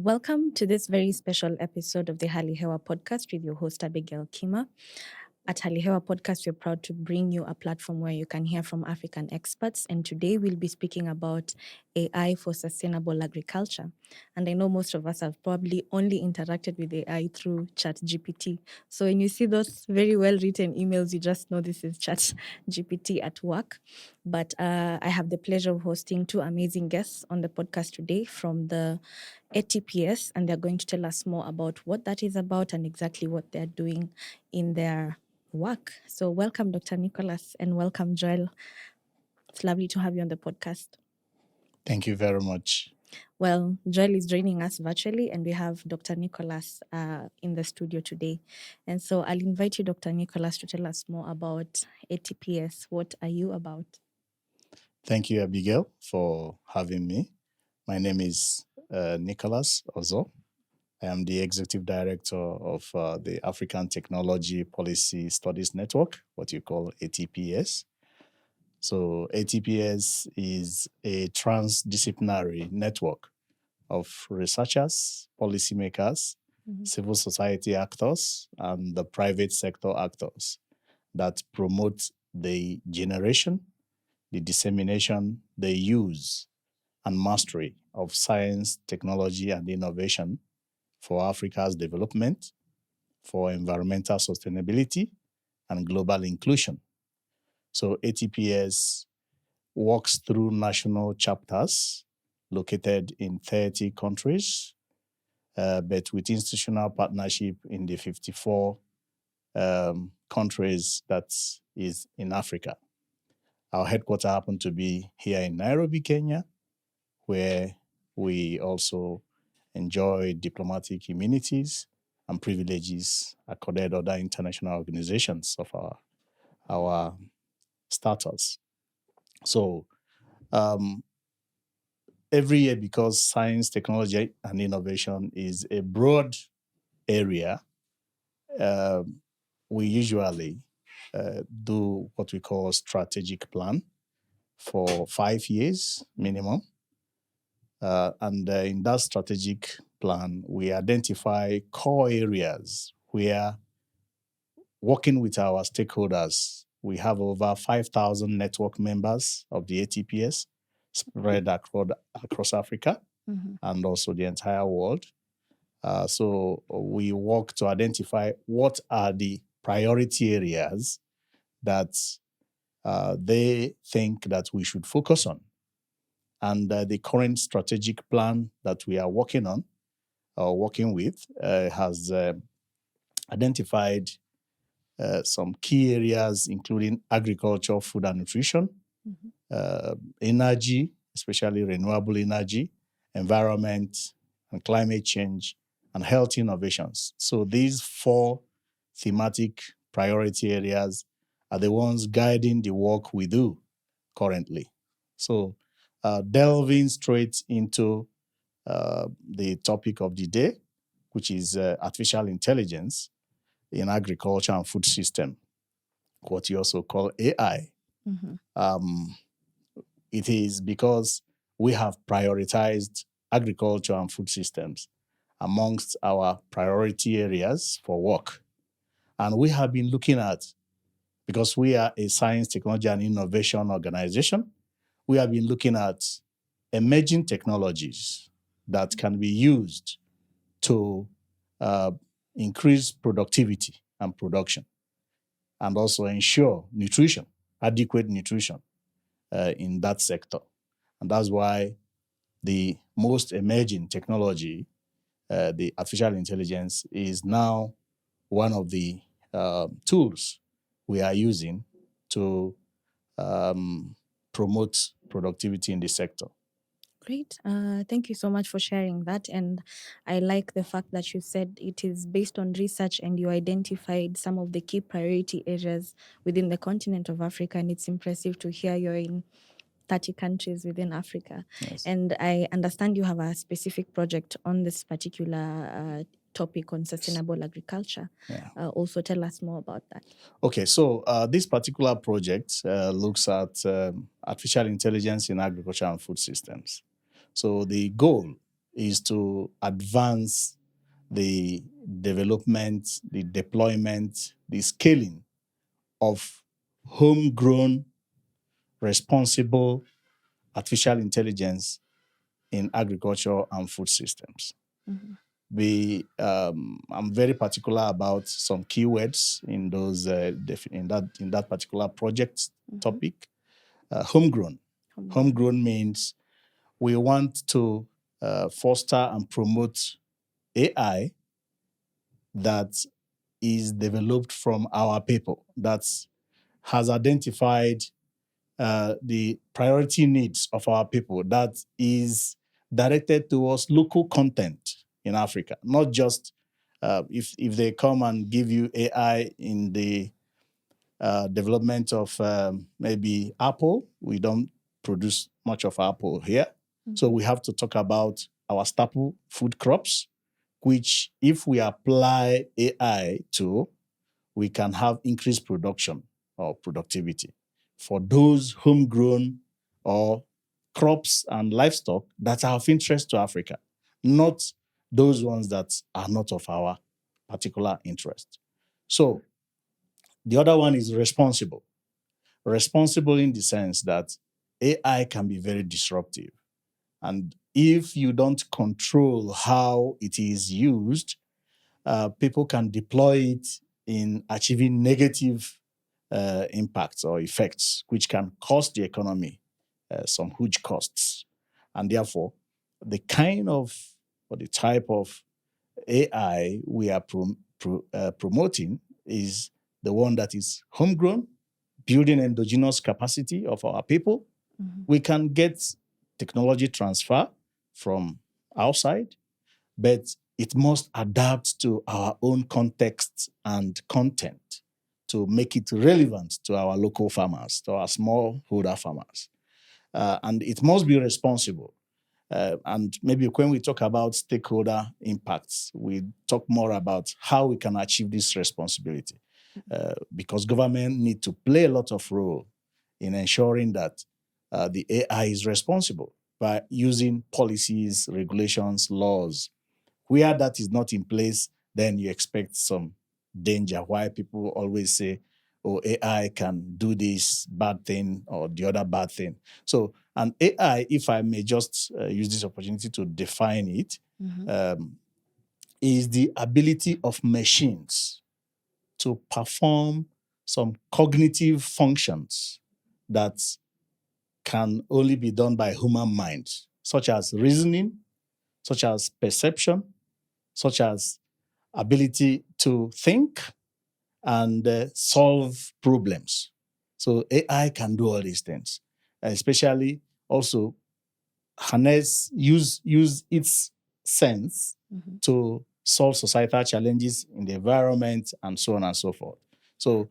Welcome to this very special episode of the Hali Hewa podcast with your host Abigail Kima. At Hali Hewa podcast, we're proud to bring you a platform where you can hear from African experts. And today we'll be speaking about AI for sustainable agriculture. And I know most of us have probably only interacted with AI through ChatGPT. So when you see those very well written emails, you just know this is ChatGPT at work. But I have the pleasure of hosting two amazing guests on the podcast today from the ATPS, and they're going to tell us more about what that is about and exactly what they're doing in their work. So welcome, Dr. Nicholas, and welcome, Joel. It's lovely to have you on the podcast. Thank you very much. Well, Joel is joining us virtually, and we have Dr. Nicholas in the studio today. And so I'll invite you, Dr. Nicholas, to tell us more about ATPS. What are you about? Thank you, Abigail, for having me. My name is Nicholas Ozor. I am the Executive Director of the African Technology Policy Studies Network, what you call ATPS. So ATPS is a transdisciplinary network of researchers, policymakers, civil society actors, and the private sector actors that promote the generation, the dissemination, the use, and mastery of science, technology, and innovation for Africa's development, for environmental sustainability, and global inclusion. So ATPS works through national chapters located in 30 countries, but with institutional partnership in the 54 countries that is in Africa. Our headquarters happen to be here in Nairobi, Kenya, where we also enjoy diplomatic immunities and privileges accorded other international organizations of our status. So every year, because science, technology, and innovation is a broad area, we usually do what we call strategic plan for 5 years minimum. And in that strategic plan, we identify core areas where, working with our stakeholders, we have over 5,000 network members of the ATPS spread across Africa and also the entire world. So we work to identify what are the priority areas that they think that we should focus on. And the current strategic plan that we are working on, working with, has identified some key areas, including agriculture, food and nutrition, energy, especially renewable energy, environment and climate change, and health innovations. So these 4 thematic priority areas are the ones guiding the work we do currently. So delving straight into the topic of the day, which is artificial intelligence in agriculture and food system, what you also call AI. It is because we have prioritized agriculture and food systems amongst our priority areas for work. And we have been looking at, because we are a science, technology, and innovation organization, we have been looking at emerging technologies that can be used to increase productivity and production, and also ensure nutrition, adequate nutrition in that sector. And that's why the most emerging technology, the artificial intelligence, is now one of the tools we are using to promote productivity in the sector. Great. Thank you so much for sharing that. And I like the fact that you said it is based on research and you identified some of the key priority areas within the continent of Africa. And it's impressive to hear you're in 30 countries within Africa. Yes. And I understand you have a specific project on this particular topic on sustainable agriculture. Yeah. Also tell us more about that. Okay, so this particular project looks at artificial intelligence in agriculture and food systems. So the goal is to advance the development, the deployment, the scaling of homegrown, responsible artificial intelligence in agriculture and food systems. I'm very particular about some keywords in those in that particular project topic. Homegrown. Homegrown means we want to foster and promote AI that is developed from our people, that has identified the priority needs of our people, that is directed towards local content in Africa, not just if they come and give you AI in the development of maybe Apple. We don't produce much of Apple here. So we have to talk about our staple food crops, which if we apply AI to, we can have increased production or productivity for those homegrown or crops and livestock that are of interest to Africa, not those ones that are not of our particular interest. So the other one is responsible. Responsible in the sense that AI can be very disruptive. And if you don't control how it is used, people can deploy it in achieving negative impacts or effects, which can cost the economy some huge costs. And therefore, the kind of or the type of AI we are promoting is the one that is homegrown, building endogenous capacity of our people. We can get technology transfer from outside, but it must adapt to our own context and content to make it relevant to our local farmers, to our smallholder farmers. And it must be responsible. And maybe when we talk about stakeholder impacts, we talk more about how we can achieve this responsibility. Because government need to play a lot of role in ensuring that the AI is responsible by using policies, regulations, laws. Where that is not in place, then you expect some danger. Why people always say, oh, AI can do this bad thing or the other bad thing. So, an AI, if I may just use this opportunity to define it, is the ability of machines to perform some cognitive functions that can only be done by human mind, such as reasoning, such as perception, such as ability to think and solve problems. So AI can do all these things, especially also use its sense to solve societal challenges in the environment and so on and so forth. So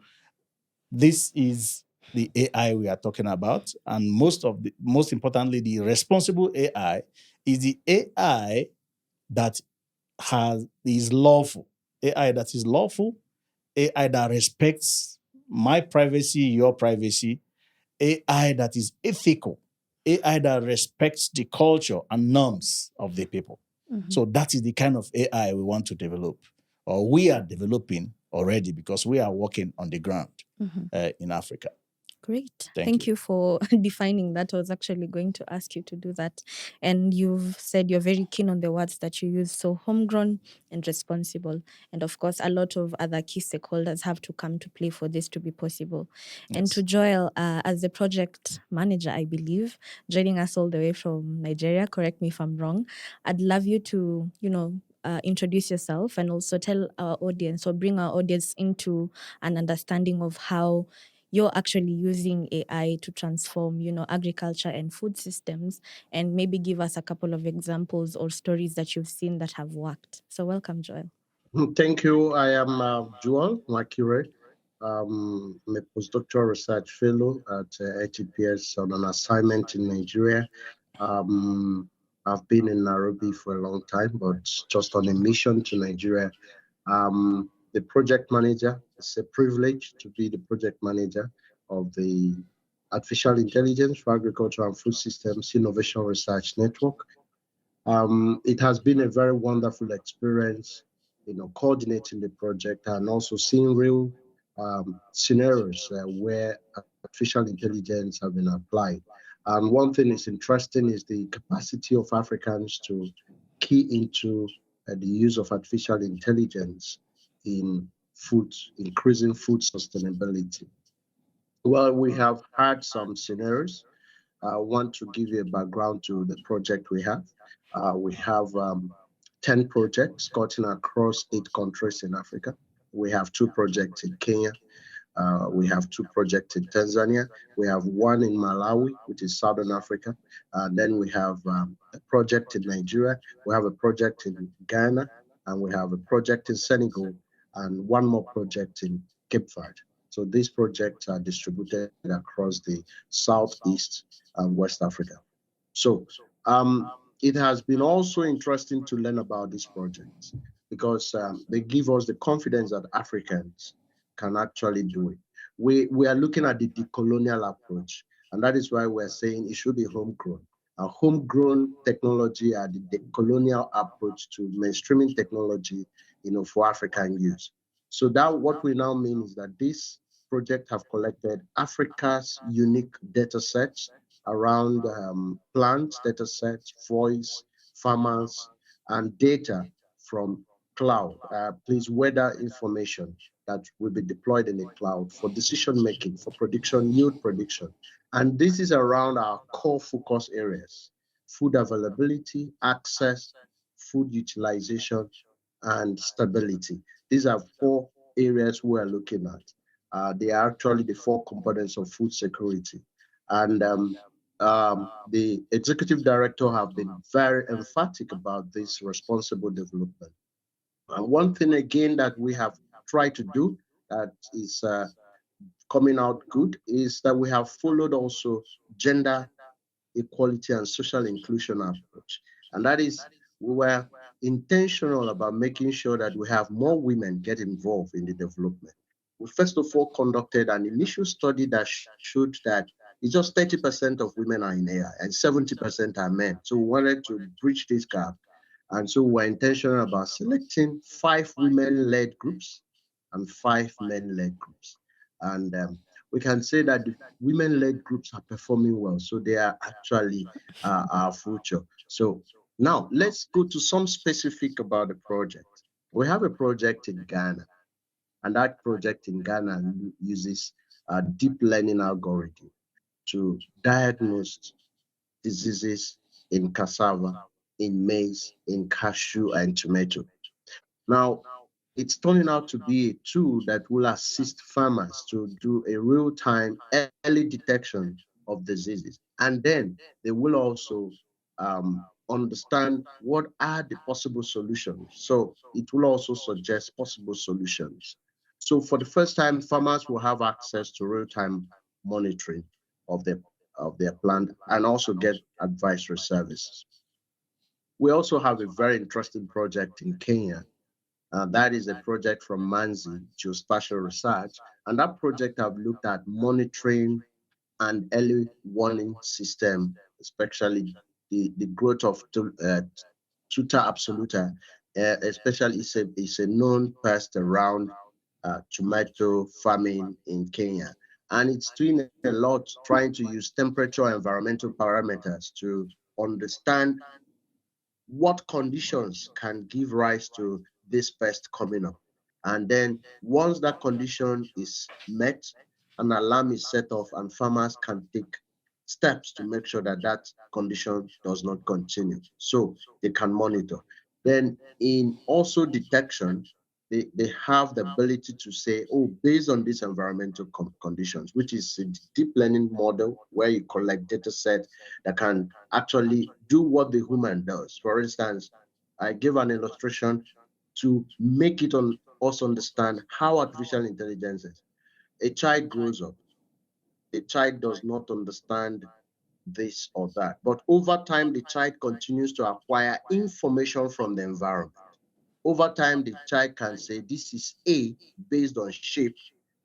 this is the AI we are talking about, and most importantly, the responsible AI is the AI that is lawful, AI that is lawful, AI that respects my privacy, your privacy, AI that is ethical, AI that respects the culture and norms of the people. So that is the kind of AI we want to develop, or we are developing already because we are working on the ground in Africa. Great. Thank you for defining that. I was actually going to ask you to do that. And you've said you're very keen on the words that you use. So homegrown and responsible. And of course, a lot of other key stakeholders have to come to play for this to be possible. Yes. And to Joel, as the project manager, I believe, joining us all the way from Nigeria, correct me if I'm wrong, I'd love you to, introduce yourself and also tell our audience or bring our audience into an understanding of how you're actually using AI to transform, agriculture and food systems, and maybe give us a couple of examples or stories that you've seen that have worked. So welcome, Joel. Thank you. I am Joel Nwakaire. I'm a postdoctoral research fellow at ATPS on an assignment in Nigeria. I've been in Nairobi for a long time, but just on a mission to Nigeria. The project manager. It's a privilege to be the project manager of the Artificial Intelligence for Agriculture and Food Systems Innovation Research Network. It has been a very wonderful experience, coordinating the project and also seeing real scenarios where artificial intelligence have been applied. And one thing is interesting is the capacity of Africans to key into the use of artificial intelligence in food, increasing food sustainability. Well, we have had some scenarios. I want to give you a background to the project we have. We have 10 projects cutting across 8 countries in Africa. We have 2 projects in Kenya. We have 2 projects in Tanzania. We have one in Malawi, which is Southern Africa. And then we have a project in Nigeria. We have a project in Ghana. And we have a project in Senegal. And one more project in Cape Verde. So these projects are distributed across the Southeast and West Africa. So it has been also interesting to learn about these projects because they give us the confidence that Africans can actually do it. We are looking at the decolonial approach, and that is why we're saying it should be homegrown. A homegrown technology and the decolonial approach to mainstreaming technology, for African use. So that what we now mean is that this project have collected Africa's unique data sets around plant data sets, voice, farmers, and data from cloud, please weather information that will be deployed in the cloud for decision making, for prediction, yield prediction. And this is around our core focus areas: food availability, access, food utilization, and stability. These are 4 areas we are looking at. They are actually the 4 components of food security. And the executive director have been very emphatic about this responsible development. And one thing again that we have tried to do that is coming out good is that we have followed also gender equality and social inclusion approach. And that is, we were intentional about making sure that we have more women get involved in the development. We first of all conducted an initial study that showed that it's just 30% of women are in AI and 70% are men. So we wanted to bridge this gap. And so we're intentional about selecting 5 women-led groups and 5 men-led groups. And we can say that the women-led groups are performing well. So they are actually our future. So now let's go to some specific about the project. We have a project in Ghana, and that project in Ghana uses a deep learning algorithm to diagnose diseases in cassava, in maize, in cashew, and tomato. Now, it's turning out to be a tool that will assist farmers to do a real-time early detection of diseases. And then they will also understand what are the possible solutions. So it will also suggest possible solutions. So for the first time, farmers will have access to real-time monitoring of their plant and also get advisory services. We also have a very interesting project in Kenya. That is a project from Manzi Geospatial Research. And that project have looked at monitoring and early warning system, especially the growth of Tuta absoluta, especially it's a known pest around tomato farming in Kenya. And it's doing a lot trying to use temperature and environmental parameters to understand what conditions can give rise to this pest coming up. And then once that condition is met, an alarm is set off and farmers can take steps to make sure that that condition does not continue. So they can monitor. Then in also detection, they have the ability to say, oh, based on these environmental conditions, which is a deep learning model where you collect data set that can actually do what the human does. For instance, I give an illustration to make it on us understand how artificial intelligence is. A child grows up. A child does not understand this or that. But over time, the child continues to acquire information from the environment. Over time, the child can say, this is A based on shape,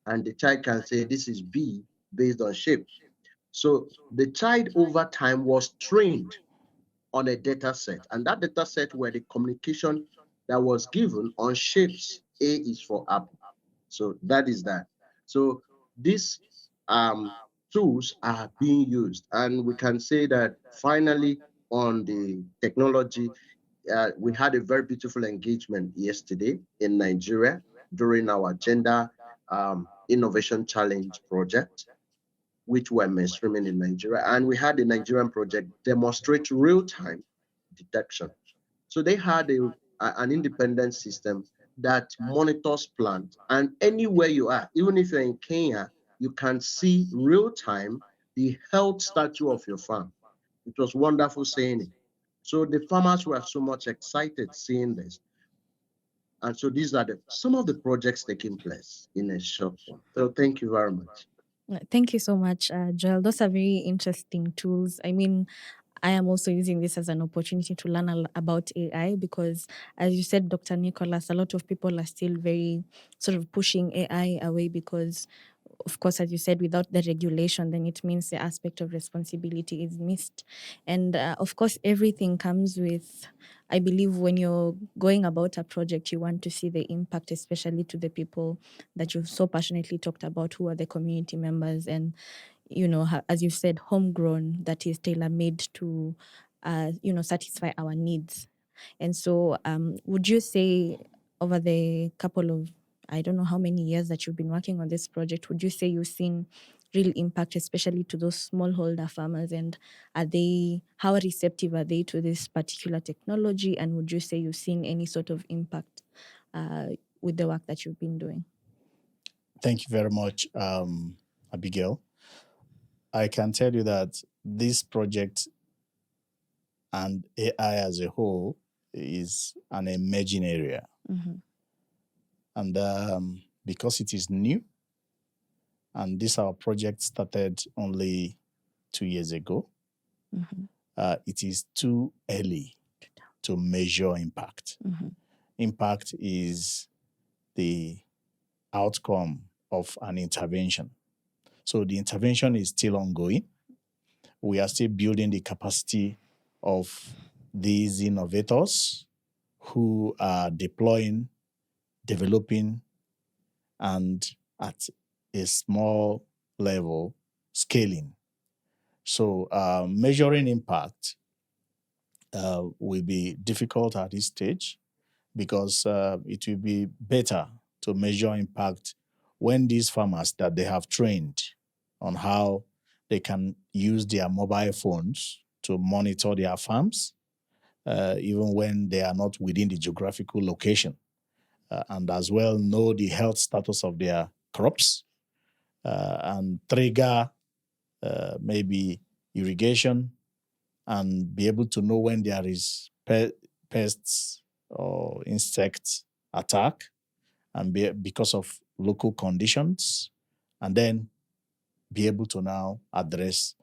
and the child can say, this is B based on shape. So the child over time was trained on a data set. And that data set were the communication that was given on shapes. A is for apple. So that is that. So these tools are being used. And we can say that finally on the technology, we had a very beautiful engagement yesterday in Nigeria during our Gender Innovation Challenge project, which were mainstreaming in Nigeria. And we had the Nigerian project demonstrate real-time detection. So they had an independent system that monitors plants. And anywhere you are, even if you're in Kenya, you can see real-time the health status of your farm. It was wonderful seeing it. So the farmers were so much excited seeing this. And so these are some of the projects taking place in a short form. So thank you very much. Thank you so much, Joel. Those are very interesting tools. I mean, I am also using this as an opportunity to learn about AI because, as you said, Dr. Nicholas, a lot of people are still very sort of pushing AI away because, of course, as you said, without the regulation, then it means the aspect of responsibility is missed. And of course, everything comes with, I believe, when you're going about a project, you want to see the impact, especially to the people that you've so passionately talked about, who are the community members. And, you know, as you said, homegrown, that is tailor-made to, satisfy our needs. And so would you say over the couple of, I don't know how many years that you've been working on this project, would you say you've seen real impact, especially to those smallholder farmers? And how receptive are they to this particular technology? And would you say you've seen any sort of impact with the work that you've been doing? Thank you very much, Abigail. I can tell you that this project and AI as a whole is an emerging area. Mm-hmm. And because it is new, and this our project started only 2 years ago, Mm-hmm. It is too early to measure impact. Mm-hmm. Impact is the outcome of an intervention. So the intervention is still ongoing. We are still building the capacity of these innovators who are deploying, developing, and at a small level, scaling. So measuring impact will be difficult at this stage because it will be better to measure impact when these farmers that they have trained on how they can use their mobile phones to monitor their farms, even when they are not within the geographical location, and as well know the health status of their crops and trigger maybe irrigation and be able to know when there is pests or insect attack and because of local conditions, and then be able to now address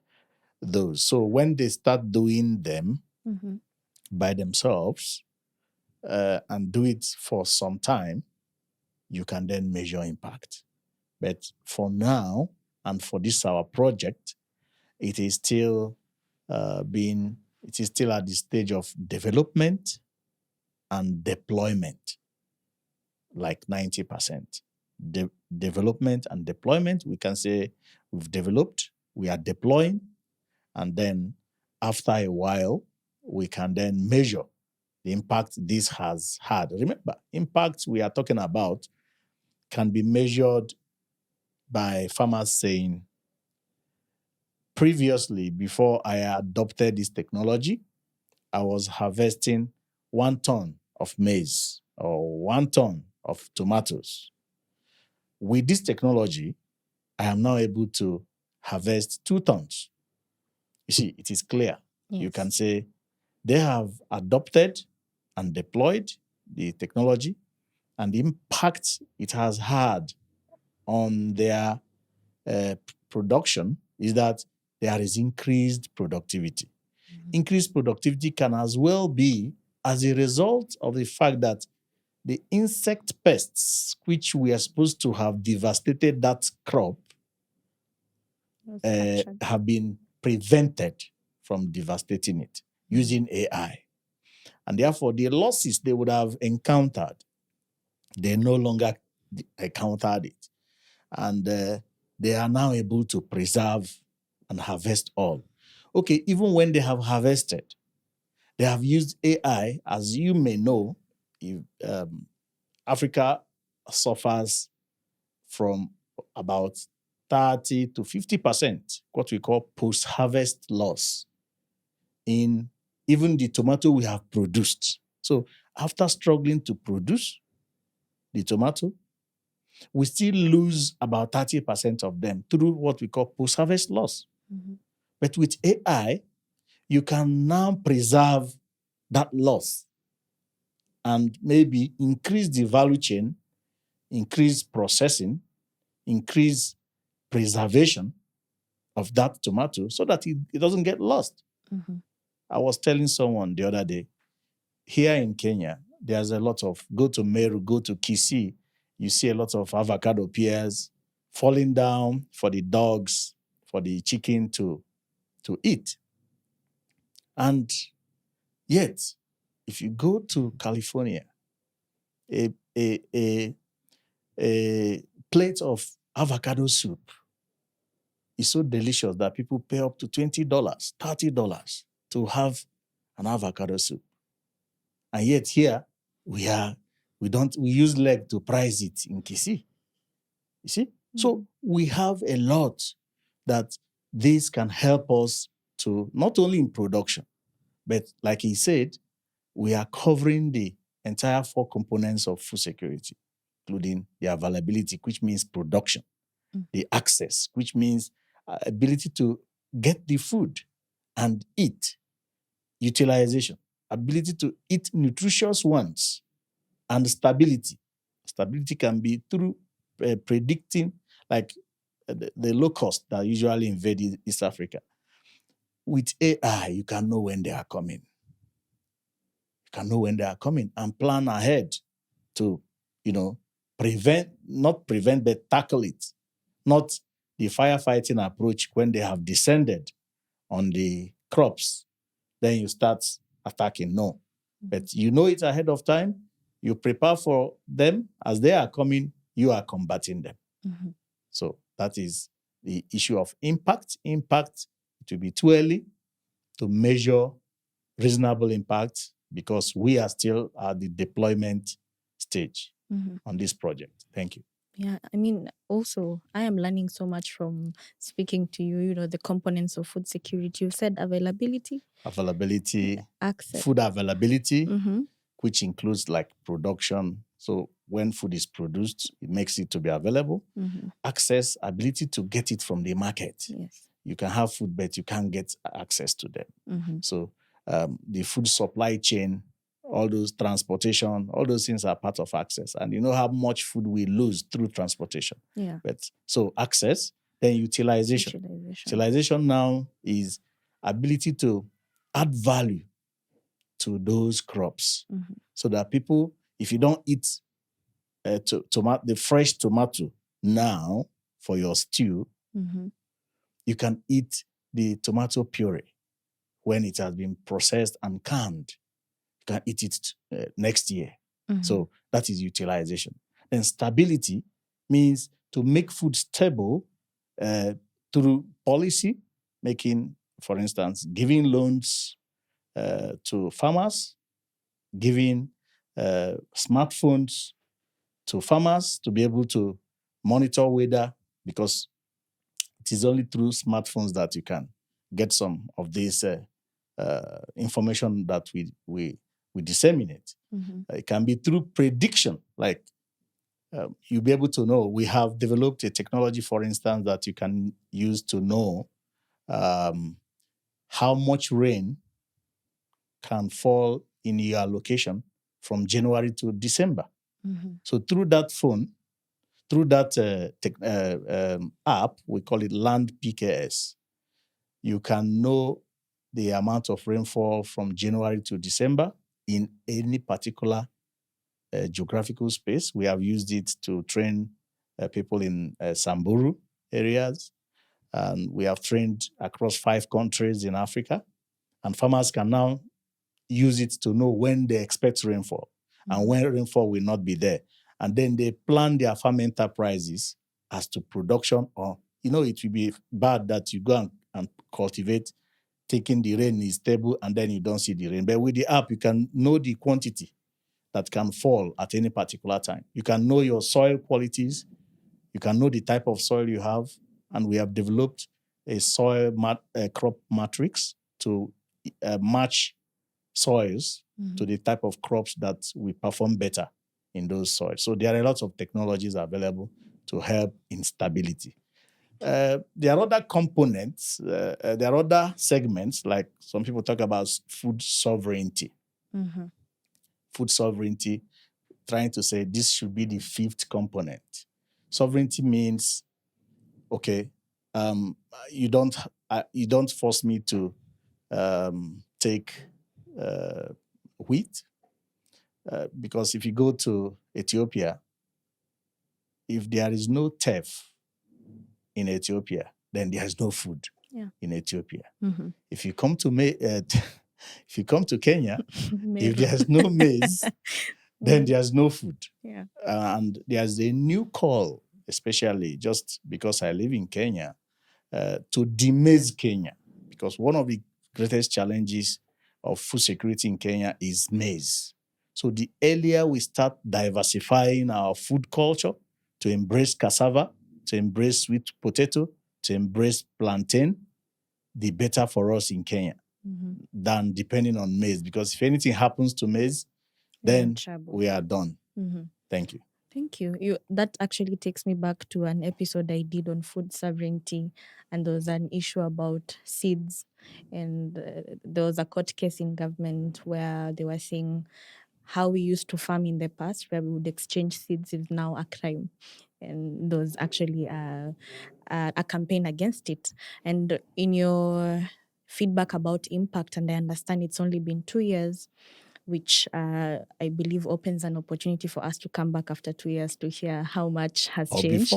those. So when they start doing them Mm-hmm. by themselves and do it for some time, you can then measure impact. But for now, and for this our project, it is still it is still at the stage of development and deployment, like 90%. Development and deployment, we can say we've developed, we are deploying, and then after a while, we can then measure the impact this has had. Remember, impact we are talking about can be measured by farmers saying, previously, before I adopted this technology, I was harvesting 1 ton of maize or 1 ton of tomatoes. With this technology, I am now able to harvest 2 tons. You see, it is clear. Yes. You can say they have adopted and deployed the technology, and the impact it has had on their production is that there is increased productivity. Mm-hmm. Increased productivity can as well be as a result of the fact that the insect pests, which we are supposed to have devastated that crop, have been prevented from devastating it. using AI. And therefore, the losses they would have encountered, they no longer encountered it. And they are now able to preserve and harvest all. Okay, even when they have harvested, they have used AI. As you may know, if, Africa suffers from about 30 to 50%, what we call post-harvest loss in even the tomato we have produced. So after struggling to produce the tomato, we still lose about 30% of them through what we call post-harvest loss. Mm-hmm. But with AI, you can now preserve that loss and maybe increase the value chain, increase processing, increase preservation of that tomato so that it doesn't get lost. Mm-hmm. I was telling someone the other day, here in Kenya, there's a lot of, go to Meru, go to Kisii, you see a lot of avocado pears falling down for the dogs, for the chicken to eat. And yet, if you go to California, a plate of avocado soup is so delicious that people pay up to $20, $30 to have an avocado soup. And yet here we use leg to price it in Kisii. You see? Mm-hmm. So we have a lot that this can help us to not only in production, but like he said, we are covering the entire 4 components of food security, including the availability, which means production, the access, which means ability to get the food and eat, utilization, ability to eat nutritious ones, and stability. Stability can be through predicting, like the locusts that usually invade East Africa. With AI, you can know when they are coming. You can know when they are coming and plan ahead to, not prevent, but tackle it. Not the firefighting approach when they have descended on the crops, then you start attacking. No. But you know it ahead of time, you prepare for them. As they are coming, you are combating them. Mm-hmm. So that is the issue of impact. Impact, it will be too early to measure reasonable impact because we are still at the deployment stage on this project. Thank you. Yeah, I mean, also, I am learning so much from speaking to you, the components of food security. You said availability, access, food availability, which includes like production. So when food is produced, it makes it to be available. Access, ability to get it from the market. Yes. You can have food, but you can't get access to them. So the food supply chain, all those transportation, all those things are part of access. And you know how much food we lose through transportation. Yeah. But so access, then utilization. Utilization now is ability to add value to those crops. So that people, if you don't eat the fresh tomato now for your stew, you can eat the tomato puree when it has been processed and canned. You can eat it next year. So that is utilization. Then stability means to make food stable through policy, making, for instance, giving loans to farmers, giving smartphones to farmers to be able to monitor weather, because it is only through smartphones that you can get some of this information that we disseminate. It can be through prediction, like you'll be able to know. We have developed a technology, for instance, that you can use to know how much rain can fall in your location from January to December. So through that phone, through that app, we call it Land PKS, you can know the amount of rainfall from January to December in any particular geographical space. We have used it to train people in Samburu areas, and we have trained across 5 countries in Africa. And farmers can now use it to know when they expect rainfall and when rainfall will not be there. And then they plan their farm enterprises as to production, or, it will be bad that you go and cultivate, taking the rain is stable, and then you don't see the rain. But with the app, you can know the quantity that can fall at any particular time. You can know your soil qualities. You can know the type of soil you have. And we have developed a soil crop matrix to match soils to the type of crops that we perform better in those soils. So there are lots of technologies available to help in stability. There are other components, there are other segments, like some people talk about food sovereignty. Food sovereignty, trying to say this should be the fifth component. Sovereignty means, okay, you don't force me to take wheat, because if you go to Ethiopia, if there is no teff in Ethiopia, then there is no food in Ethiopia. If you come to if you come to Kenya, if there's no maize, then there's no food. And there's a new call, especially just because I live in Kenya, to demaize Kenya, because one of the greatest challenges of food security in Kenya is maize. So the earlier we start diversifying our food culture to embrace cassava, to embrace sweet potato, to embrace plantain, the better for us in Kenya than depending on maize. Because if anything happens to maize, then we are done. Thank you. Thank you. That actually takes me back to an episode I did on food sovereignty, and there was an issue about seeds, and there was a court case in government where they were saying how we used to farm in the past, where we would exchange seeds, is now a crime. And there was actually a campaign against it. And in your feedback about impact, and I understand it's only been 2 years, which I believe opens an opportunity for us to come back after 2 years to hear how much has changed.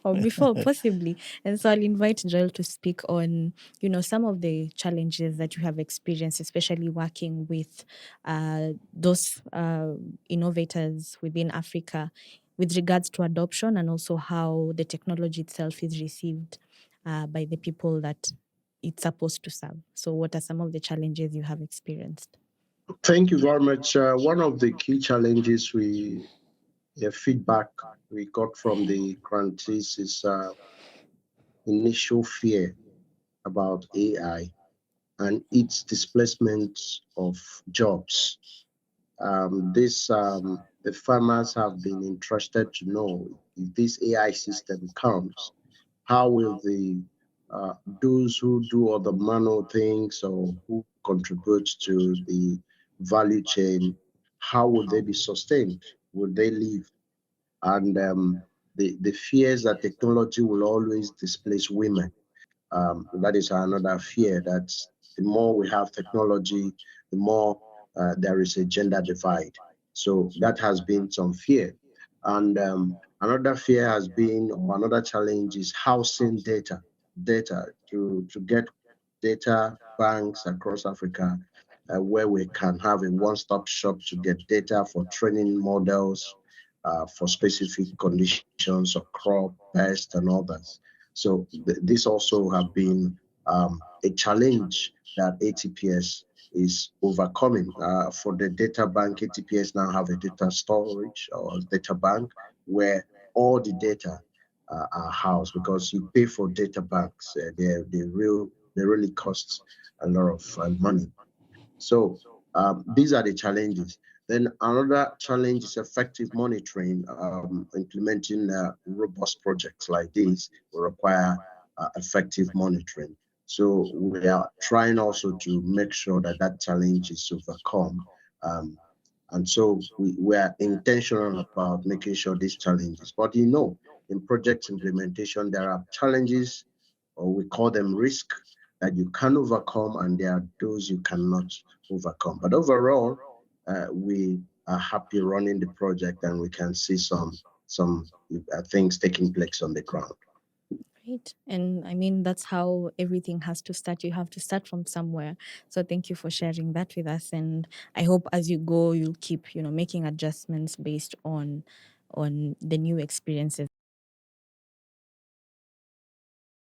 Or before, possibly. And so I'll invite Joel to speak on, some of the challenges that you have experienced, especially working with those innovators within Africa with regards to adoption, and also how the technology itself is received by the people that it's supposed to serve. So what are some of the challenges you have experienced? Thank you very much. One of the key challenges feedback we got from the grantees is initial fear about AI and its displacement of jobs. The farmers have been interested to know, if this AI system comes, how will those who do all the manual things or who contribute to the value chain, how would they be sustained? Would they leave? And the fears that technology will always displace women. That is another fear, that the more we have technology, the more there is a gender divide. So that has been some fear. And another fear has been, or another challenge is housing data to get data banks across Africa, where we can have a one-stop shop to get data for training models for specific conditions of crop, pest, and others. So this also have been a challenge that ATPS is overcoming. For the data bank, ATPS now have a data storage or data bank where all the data are housed, because you pay for data banks. They really cost a lot of money. So these are the challenges. Then another challenge is effective monitoring. Implementing robust projects like this will require effective monitoring. So we are trying also to make sure that that challenge is overcome. And so we are intentional about making sure these challenges. But in project implementation, there are challenges, or we call them risk, that you can overcome, and there are those you cannot overcome. But overall, we are happy running the project, and we can see some things taking place on the ground. Right. And I mean, that's how everything has to start. You have to start from somewhere. So thank you for sharing that with us. And I hope as you go, you'll keep, making adjustments based on the new experiences.